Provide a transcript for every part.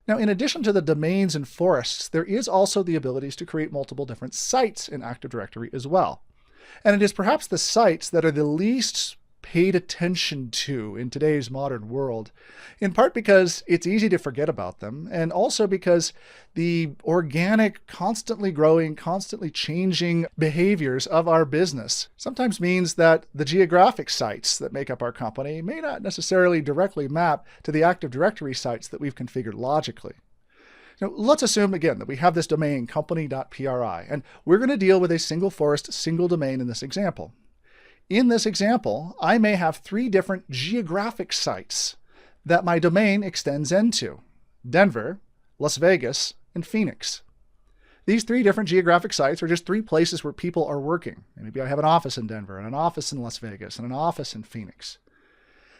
Now, in addition to the domains and forests, there is also the abilities to create multiple different sites in Active Directory as well. And it is perhaps the sites that are the least paid attention to in today's modern world, in part because it's easy to forget about them, and also because the organic, constantly growing, constantly changing behaviors of our business sometimes means that the geographic sites that make up our company may not necessarily directly map to the Active Directory sites that we've configured logically. Now, let's assume again that we have this domain company.pri, and we're going to deal with a single forest, single domain in this example. In this example, I may have 3 different geographic sites that my domain extends into: Denver, Las Vegas, and Phoenix. These 3 different geographic sites are just 3 places where people are working. Maybe I have an office in Denver, and an office in Las Vegas, and an office in Phoenix.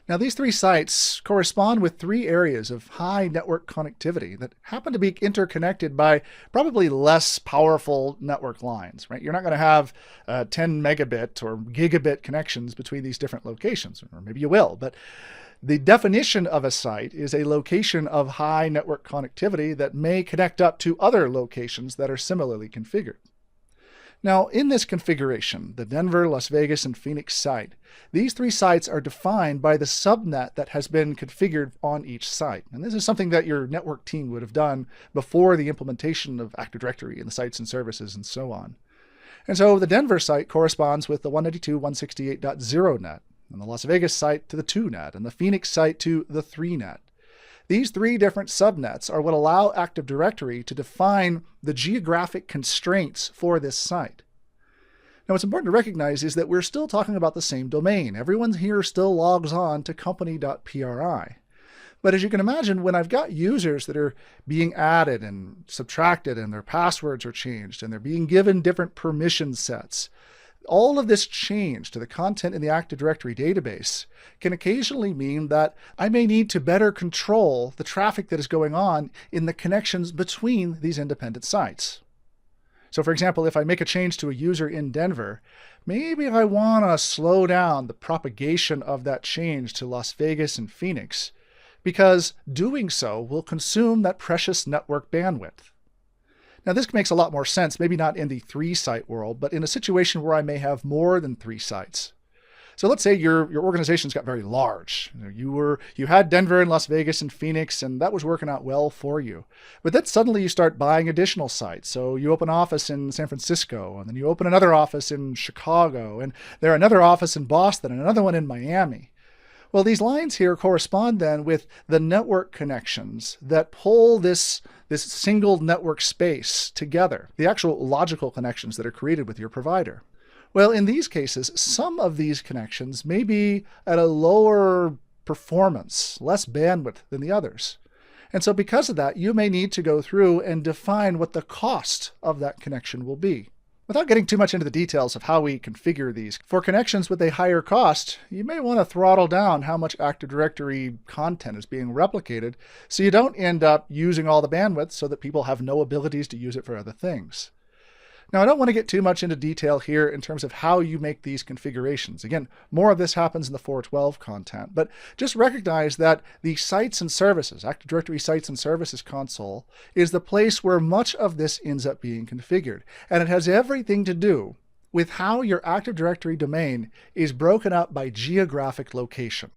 Now, these 3 sites correspond with 3 areas of high network connectivity that happen to be interconnected by probably less powerful network lines, right? You're not going to have 10 megabit or gigabit connections between these different locations, or maybe you will, but the definition of a site is a location of high network connectivity that may connect up to other locations that are similarly configured. Now, in this configuration, the Denver, Las Vegas, and Phoenix site, these 3 sites are defined by the subnet that has been configured on each site. And this is something that your network team would have done before the implementation of Active Directory and the sites and services and so on. And so the Denver site corresponds with the 192.168.0 net, and the Las Vegas site to the 2 net, and the Phoenix site to the 3 net. These 3 different subnets are what allow Active Directory to define the geographic constraints for this site. Now, what's important to recognize is that we're still talking about the same domain. Everyone here still logs on to company.pri. But as you can imagine, when I've got users that are being added and subtracted and their passwords are changed and they're being given different permission sets, all of this change to the content in the Active Directory database can occasionally mean that I may need to better control the traffic that is going on in the connections between these independent sites. So for example, if I make a change to a user in Denver, maybe I want to slow down the propagation of that change to Las Vegas and Phoenix, because doing so will consume that precious network bandwidth. Now, this makes a lot more sense, maybe not in the 3-site world, but in a situation where I may have more than 3 sites. So let's say your organization's got very large. You had Denver and Las Vegas and Phoenix, and that was working out well for you. But then suddenly you start buying additional sites. So you open an office in San Francisco, and then you open another office in Chicago, and there another office in Boston, and another one in Miami. Well, these lines here correspond then with the network connections that pull this single network space together, the actual logical connections that are created with your provider. Well, in these cases, some of these connections may be at a lower performance, less bandwidth than the others. And so because of that, you may need to go through and define what the cost of that connection will be. Without getting too much into the details of how we configure these, for connections with a higher cost, you may want to throttle down how much Active Directory content is being replicated so you don't end up using all the bandwidth so that people have no abilities to use it for other things. Now, I don't want to get too much into detail here in terms of how you make these configurations. Again, more of this happens in the 4.12 content, but just recognize that the Sites and Services, Active Directory Sites and Services console, is the place where much of this ends up being configured. And it has everything to do with how your Active Directory domain is broken up by geographic location.